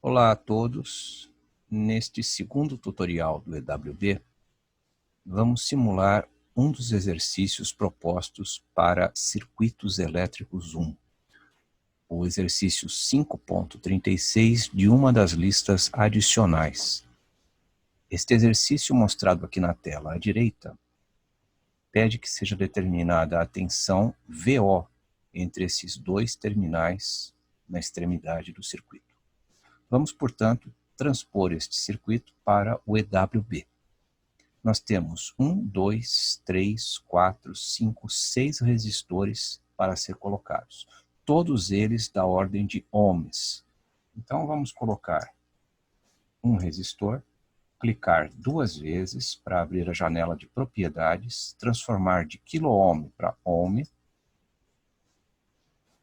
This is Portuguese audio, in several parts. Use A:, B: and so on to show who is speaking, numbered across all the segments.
A: Olá a todos. Neste segundo tutorial do EWB, vamos simular um dos exercícios propostos para circuitos elétricos 1, o exercício 5.36 de uma das listas adicionais. Este exercício mostrado aqui na tela à direita pede que seja determinada a tensão VO entre esses dois terminais na extremidade do circuito. Vamos, portanto, transpor este circuito para o EWB. Nós temos 1, 2, 3, 4, 5, 6 resistores para ser colocados. Todos eles da ordem de ohms. Então, vamos colocar um resistor, clicar duas vezes para abrir a janela de propriedades, transformar de quiloohm para ohm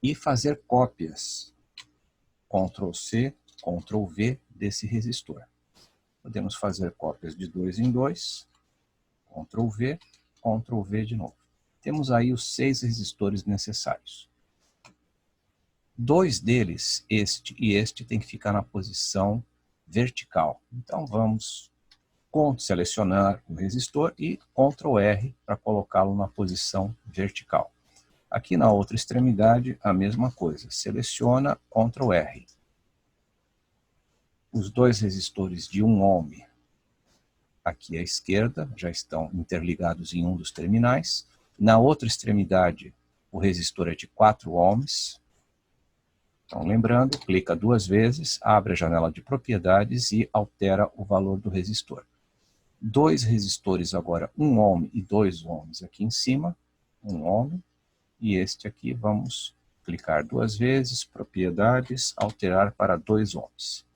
A: e fazer cópias, Ctrl+C, Ctrl+V desse resistor. Podemos fazer cópias de 2 em 2, Ctrl+V, Ctrl+V de novo. Temos aí os 6 resistores necessários. Dois deles, este e este, tem que ficar na posição vertical. Então vamos selecionar o resistor e Ctrl+R para colocá-lo na posição vertical. Aqui na outra extremidade, a mesma coisa. Seleciona, Ctrl+R. Os dois resistores de 1 ohm aqui à esquerda já estão interligados em um dos terminais. Na outra extremidade, o resistor é de 4 ohms. Então, lembrando, clica duas vezes, abre a janela de propriedades e altera o valor do resistor. Dois resistores agora, 1 ohm e 2 ohms aqui em cima, 1 ohm, e este aqui vamos clicar duas vezes, propriedades, alterar para 2 ohms.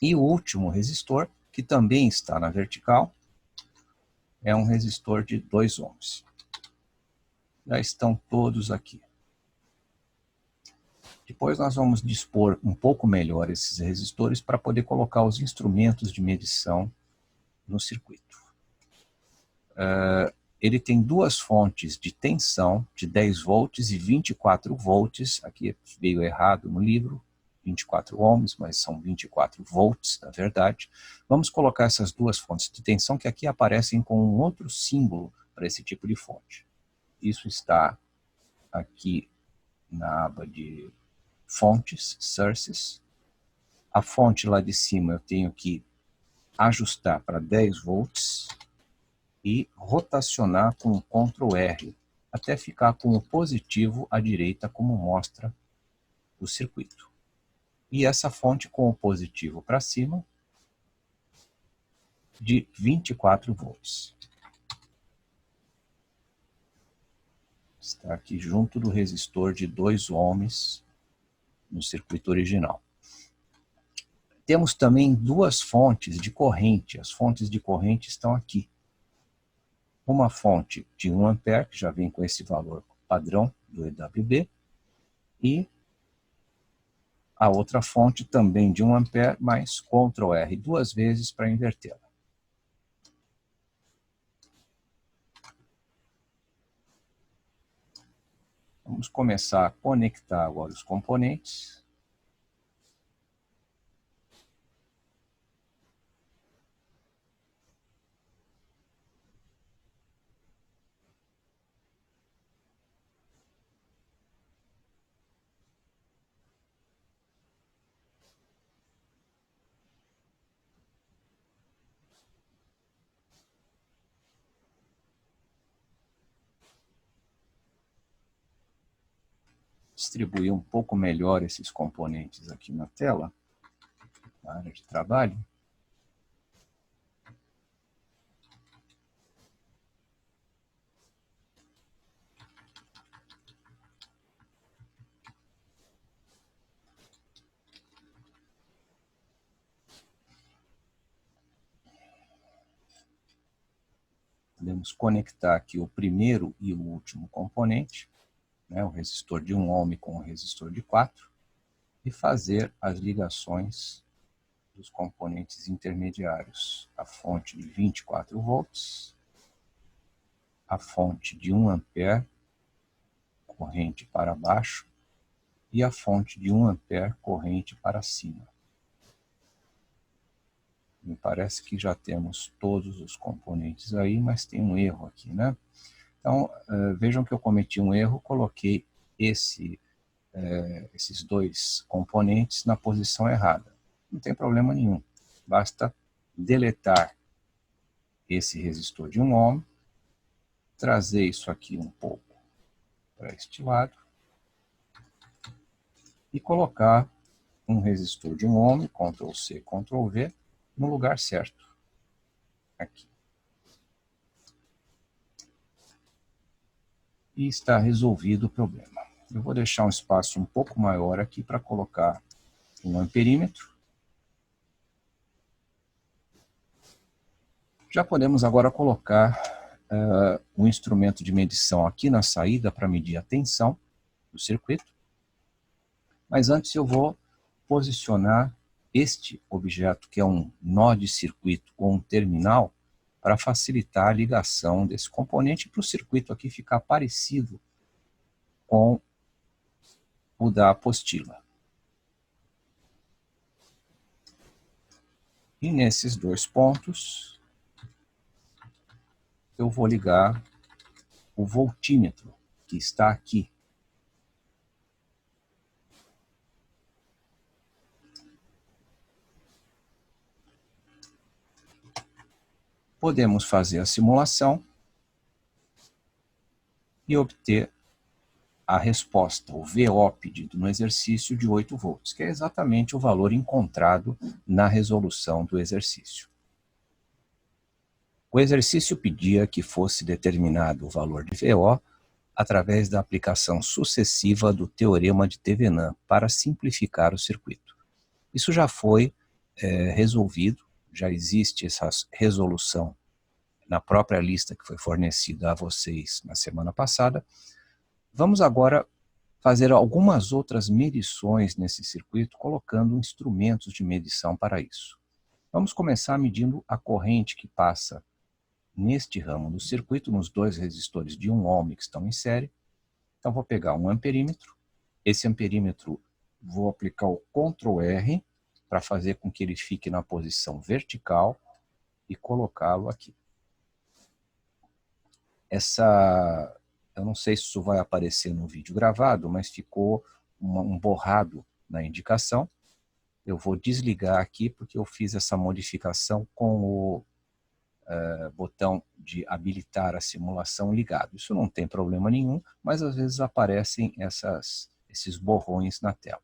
A: E o último resistor, que também está na vertical, é um resistor de 2 ohms. Já estão todos aqui. Depois nós vamos dispor um pouco melhor esses resistores para poder colocar os instrumentos de medição no circuito. Ele tem duas fontes de tensão de 10 volts e 24 volts. Aqui veio errado no livro, 24 ohms, mas são 24 volts, na verdade. Vamos colocar essas duas fontes de tensão que aqui aparecem com um outro símbolo para esse tipo de fonte. Isso está aqui na aba de fontes, sources. A fonte lá de cima eu tenho que ajustar para 10 volts e rotacionar com Ctrl+R até ficar com o positivo à direita, como mostra o circuito. E essa fonte com o positivo para cima de 24 volts. Está aqui junto do resistor de 2 ohms no circuito original. Temos também duas fontes de corrente. As fontes de corrente estão aqui. Uma fonte de 1 ampere, que já vem com esse valor padrão do EWB, e a outra fonte também de 1 ampere, mais Ctrl+R duas vezes para invertê-la. Vamos começar a conectar agora os componentes. Distribuir um pouco melhor esses componentes aqui na tela, na área de trabalho. Podemos conectar aqui o primeiro e o último componente, né, o resistor de 1 ohm com o resistor de 4, e fazer as ligações dos componentes intermediários. A fonte de 24 volts, a fonte de 1 ampere, corrente para baixo, e a fonte de 1 ampere corrente para cima. Me parece que já temos todos os componentes aí, mas tem um erro aqui, né? Então, vejam que eu cometi um erro, coloquei esses dois componentes na posição errada. Não tem problema nenhum, basta deletar esse resistor de 1 ohm, trazer isso aqui um pouco para este lado e colocar um resistor de 1 ohm, Ctrl C, Ctrl V, no lugar certo, aqui. E está resolvido o problema. Eu vou deixar um espaço um pouco maior aqui para colocar um amperímetro. Já podemos agora colocar um instrumento de medição aqui na saída para medir a tensão do circuito. Mas antes eu vou posicionar este objeto, que é um nó de circuito ou um terminal, para facilitar a ligação desse componente para o circuito aqui ficar parecido com o da apostila. E nesses dois pontos, eu vou ligar o voltímetro, que está aqui. Podemos fazer a simulação e obter a resposta, o VO pedido no exercício de 8 volts, que é exatamente o valor encontrado na resolução do exercício. O exercício pedia que fosse determinado o valor de VO através da aplicação sucessiva do teorema de Thevenin para simplificar o circuito. Isso já foi resolvido, já existe essa resolução na própria lista que foi fornecida a vocês na semana passada. Vamos agora fazer algumas outras medições nesse circuito, colocando instrumentos de medição para isso. Vamos começar medindo a corrente que passa neste ramo do circuito, nos dois resistores de 1 ohm que estão em série. Então vou pegar um amperímetro, esse amperímetro vou aplicar o Ctrl R para fazer com que ele fique na posição vertical e colocá-lo aqui. Eu não sei se isso vai aparecer no vídeo gravado, mas ficou um borrado na indicação. Eu vou desligar aqui porque eu fiz essa modificação com o botão de habilitar a simulação ligado. Isso não tem problema nenhum, mas às vezes aparecem esses borrões na tela.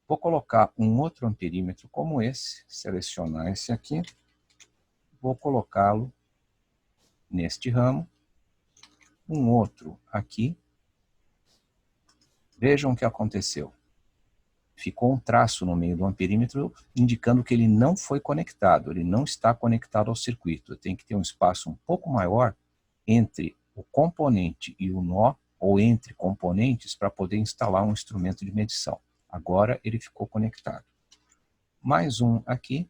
A: Vou colocar um outro amperímetro como esse, selecionar esse aqui, vou colocá-lo neste ramo, um outro aqui. Vejam o que aconteceu. Ficou um traço no meio do amperímetro indicando que ele não foi conectado, ele não está conectado ao circuito. Tem que ter um espaço um pouco maior entre o componente e o nó, ou entre componentes, para poder instalar um instrumento de medição. Agora ele ficou conectado. Mais um aqui.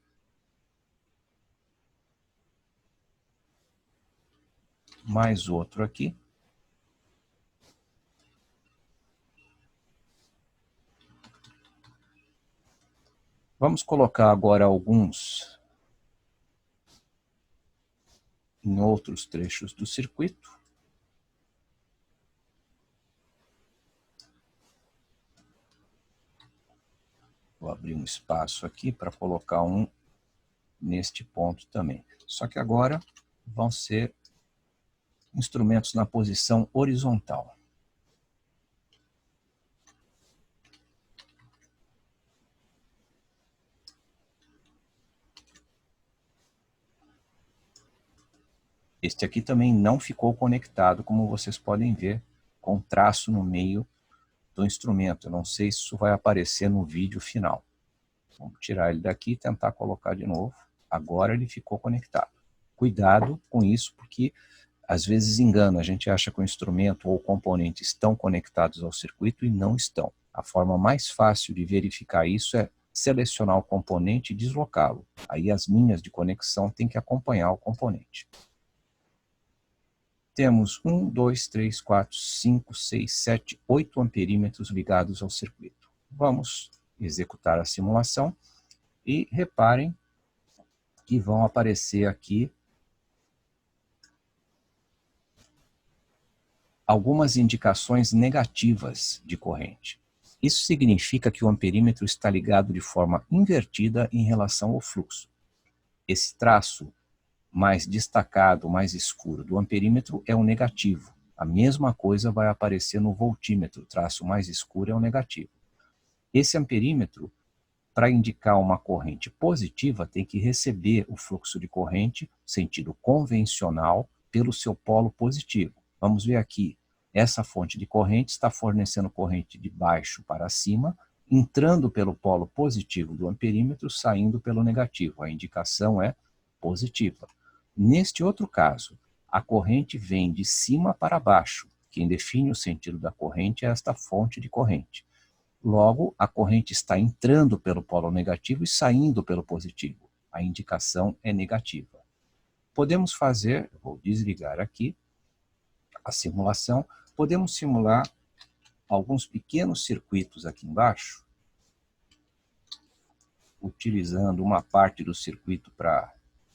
A: Mais outro aqui. Vamos colocar agora alguns em outros trechos do circuito. Vou abrir um espaço aqui para colocar um neste ponto também. Só que agora vão ser instrumentos na posição horizontal. Este aqui também não ficou conectado, como vocês podem ver, com traço no meio do instrumento. Eu não sei se isso vai aparecer no vídeo final. Vamos tirar ele daqui e tentar colocar de novo. Agora ele ficou conectado. Cuidado com isso, porque às vezes engana. A gente acha que o instrumento ou o componente estão conectados ao circuito e não estão. A forma mais fácil de verificar isso é selecionar o componente e deslocá-lo. Aí as linhas de conexão têm que acompanhar o componente. temos 1, 2, 3, 4, 5, 6, 7, 8 amperímetros ligados ao circuito. Vamos executar a simulação e reparem que vão aparecer aqui algumas indicações negativas de corrente. Isso significa que o amperímetro está ligado de forma invertida em relação ao fluxo. Esse traço mais destacado, mais escuro do amperímetro é o negativo. A mesma coisa vai aparecer no voltímetro, o traço mais escuro é o negativo. Esse amperímetro, para indicar uma corrente positiva, tem que receber o fluxo de corrente, sentido convencional, pelo seu polo positivo. Vamos ver aqui, essa fonte de corrente está fornecendo corrente de baixo para cima, entrando pelo polo positivo do amperímetro, saindo pelo negativo. A indicação é positiva. Neste outro caso, a corrente vem de cima para baixo. Quem define o sentido da corrente é esta fonte de corrente. Logo, a corrente está entrando pelo polo negativo e saindo pelo positivo. A indicação é negativa. Podemos fazer, eu vou desligar aqui a simulação, podemos simular alguns pequenos circuitos aqui embaixo, utilizando uma parte do circuito para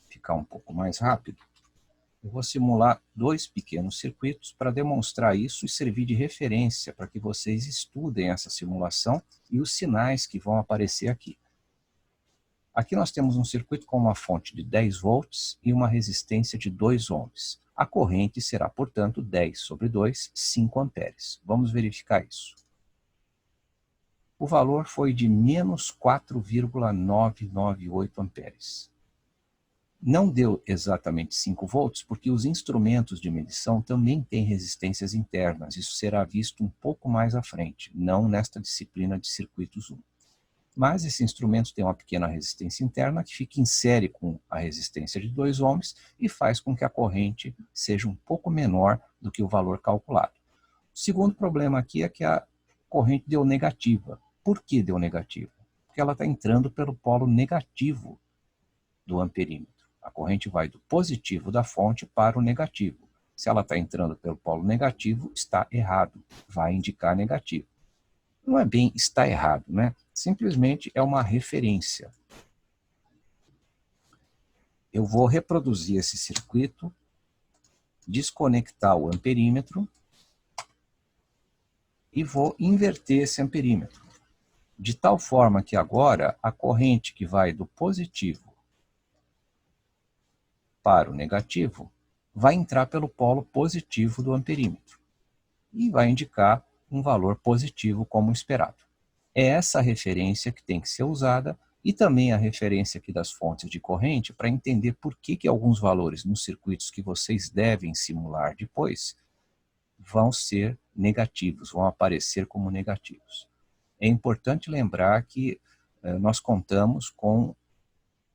A: ficar um pouco mais rápido. Eu vou simular 2 pequenos circuitos para demonstrar isso e servir de referência para que vocês estudem essa simulação e os sinais que vão aparecer aqui. Aqui nós temos um circuito com uma fonte de 10 volts e uma resistência de 2 ohms. A corrente será, portanto, 10 sobre 2, 5 amperes. Vamos verificar isso. O valor foi de menos 4,998 amperes. Não deu exatamente 5 volts, porque os instrumentos de medição também têm resistências internas. Isso será visto um pouco mais à frente, não nesta disciplina de circuitos 1. Mas esse instrumento tem uma pequena resistência interna que fica em série com a resistência de 2 ohms e faz com que a corrente seja um pouco menor do que o valor calculado. O segundo problema aqui é que a corrente deu negativa. Por que deu negativa? Porque ela está entrando pelo polo negativo do amperímetro. A corrente vai do positivo da fonte para o negativo. Se ela está entrando pelo polo negativo, está errado, vai indicar negativo. Não é bem está errado, né? Simplesmente é uma referência. Eu vou reproduzir esse circuito, desconectar o amperímetro e vou inverter esse amperímetro. De tal forma que agora a corrente que vai do positivo para o negativo vai entrar pelo polo positivo do amperímetro e vai indicar um valor positivo como esperado. É essa referência que tem que ser usada e também a referência aqui das fontes de corrente para entender por que alguns valores nos circuitos que vocês devem simular depois vão ser negativos, vão aparecer como negativos. É importante lembrar que nós contamos com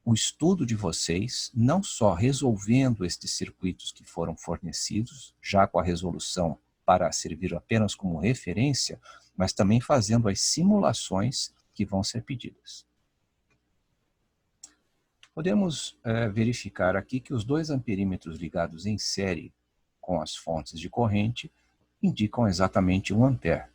A: o estudo de vocês, não só resolvendo estes circuitos que foram fornecidos, já com a resolução para servir apenas como referência, mas também fazendo as simulações que vão ser pedidas. Podemos verificar aqui que os 2 amperímetros ligados em série com as fontes de corrente indicam exatamente 1 ampere,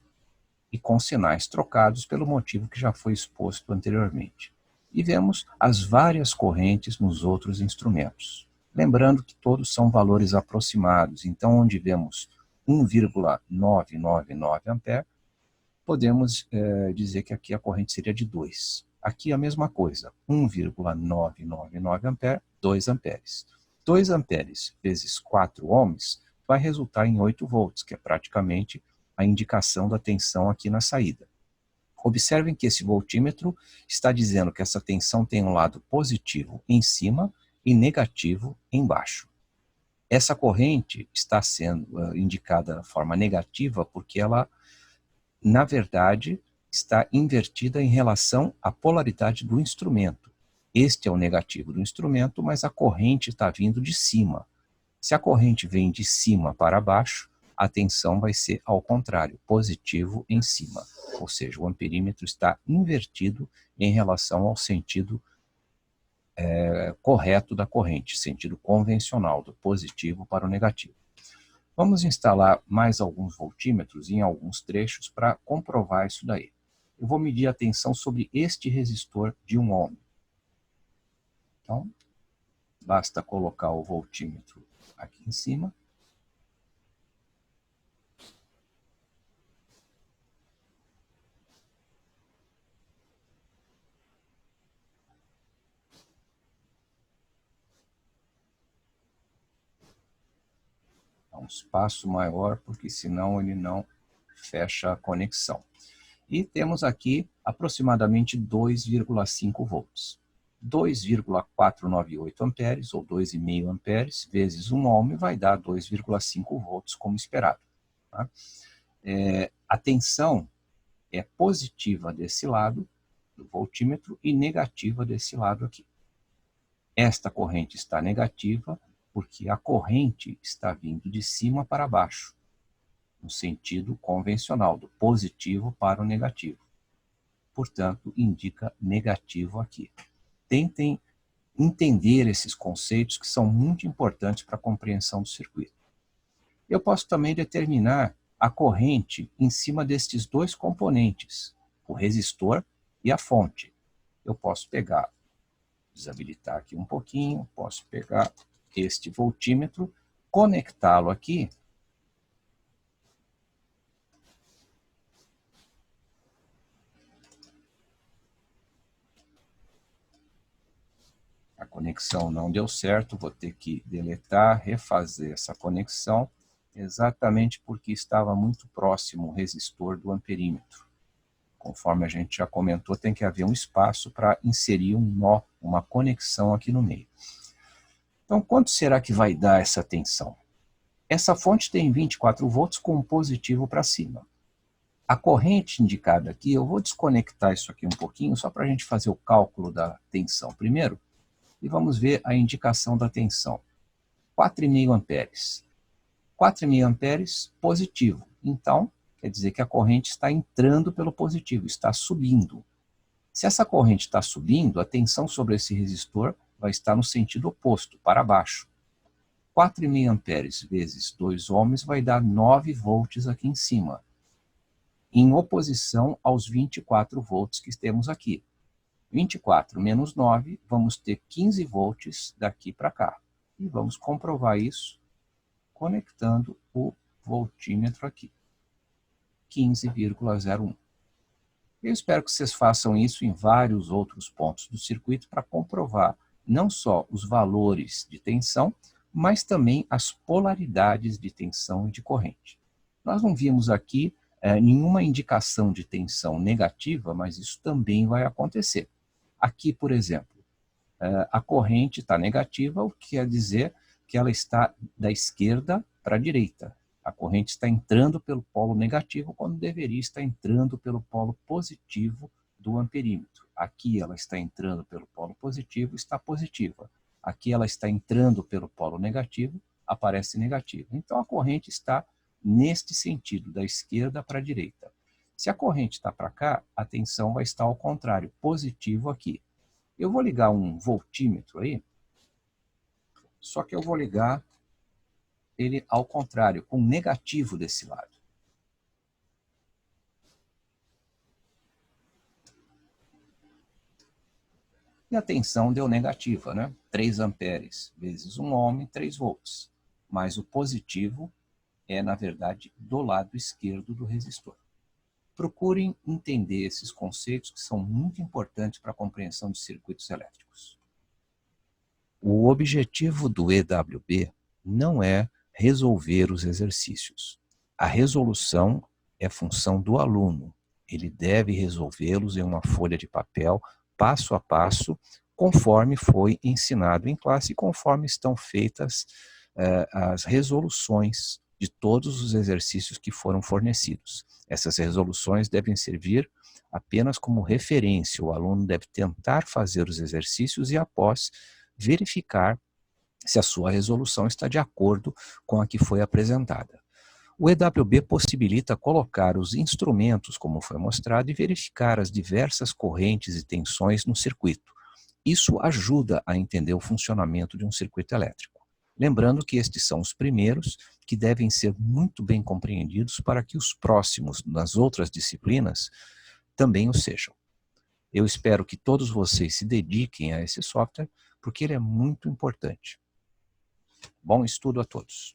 A: e com sinais trocados pelo motivo que já foi exposto anteriormente. E vemos as várias correntes nos outros instrumentos. Lembrando que todos são valores aproximados, então onde vemos 1,999 ampere, podemos dizer que aqui a corrente seria de 2. Aqui a mesma coisa, 1,999 ampere, 2 amperes. 2 amperes vezes 4 ohms vai resultar em 8 volts, que é praticamente a indicação da tensão aqui na saída. Observem que esse voltímetro está dizendo que essa tensão tem um lado positivo em cima e negativo embaixo. Essa corrente está sendo indicada da forma negativa porque ela, na verdade, está invertida em relação à polaridade do instrumento. Este é o negativo do instrumento, mas a corrente está vindo de cima. Se a corrente vem de cima para baixo, a tensão vai ser ao contrário, positivo em cima. Ou seja, o amperímetro está invertido em relação ao sentido correto da corrente, sentido convencional, do positivo para o negativo. Vamos instalar mais alguns voltímetros em alguns trechos para comprovar isso daí. Eu vou medir a tensão sobre este resistor de 1 ohm. Então, basta colocar o voltímetro aqui em cima. Um espaço maior, porque senão ele não fecha a conexão. E temos aqui aproximadamente 2,5 volts. 2,498 amperes, ou 2,5 amperes, vezes 1 ohm, vai dar 2,5 volts, como esperado. Tá? A tensão é positiva desse lado do voltímetro e negativa desse lado aqui. Esta corrente está negativa porque a corrente está vindo de cima para baixo, no sentido convencional, do positivo para o negativo. Portanto, indica negativo aqui. Tentem entender esses conceitos que são muito importantes para a compreensão do circuito. Eu posso também determinar a corrente em cima destes dois componentes, o resistor e a fonte. Eu posso pegar, desabilitar aqui um pouquinho, posso pegar este voltímetro, conectá-lo aqui a conexão não deu certo, vou ter que deletar, refazer essa conexão, exatamente porque estava muito próximo o resistor do amperímetro. Conforme a gente já comentou, tem que haver um espaço para inserir um nó, uma conexão aqui no meio. Então, quanto será que vai dar essa tensão? Essa fonte tem 24 volts com positivo para cima. A corrente indicada aqui, eu vou desconectar isso aqui um pouquinho, só para a gente fazer o cálculo da tensão primeiro, e vamos ver a indicação da tensão. 4,5 amperes. 4,5 amperes positivo. Então, quer dizer que a corrente está entrando pelo positivo, está subindo. Se essa corrente está subindo, a tensão sobre esse resistor vai estar no sentido oposto, para baixo. 4,5 amperes vezes 2 ohms vai dar 9 volts aqui em cima, em oposição aos 24 volts que temos aqui. 24 menos 9, vamos ter 15 volts daqui para cá. E vamos comprovar isso conectando o voltímetro aqui. 15,01. Eu espero que vocês façam isso em vários outros pontos do circuito para comprovar não só os valores de tensão, mas também as polaridades de tensão e de corrente. Nós não vimos aqui nenhuma indicação de tensão negativa, mas isso também vai acontecer. Aqui, por exemplo, a corrente está negativa, o que quer dizer que ela está da esquerda para a direita. A corrente está entrando pelo polo negativo, quando deveria estar entrando pelo polo positivo do amperímetro. Aqui ela está entrando pelo polo positivo, está positiva. Aqui ela está entrando pelo polo negativo, aparece negativa. Então a corrente está neste sentido, da esquerda para a direita. Se a corrente está para cá, a tensão vai estar ao contrário, positivo aqui. Eu vou ligar um voltímetro aí, só que eu vou ligar ele ao contrário, com negativo desse lado. E a tensão deu negativa, né? 3 amperes vezes 1 ohm, 3 volts. Mas o positivo é, na verdade, do lado esquerdo do resistor. Procurem entender esses conceitos que são muito importantes para a compreensão de circuitos elétricos. O objetivo do EWB não é resolver os exercícios. A resolução é função do aluno. Ele deve resolvê-los em uma folha de papel, passo a passo, conforme foi ensinado em classe e conforme estão feitas as resoluções de todos os exercícios que foram fornecidos. Essas resoluções devem servir apenas como referência. O aluno deve tentar fazer os exercícios e, após, verificar se a sua resolução está de acordo com a que foi apresentada. O EWB possibilita colocar os instrumentos, como foi mostrado, e verificar as diversas correntes e tensões no circuito. Isso ajuda a entender o funcionamento de um circuito elétrico. Lembrando que estes são os primeiros que devem ser muito bem compreendidos para que os próximos, nas outras disciplinas, também o sejam. Eu espero que todos vocês se dediquem a esse software, porque ele é muito importante. Bom estudo a todos!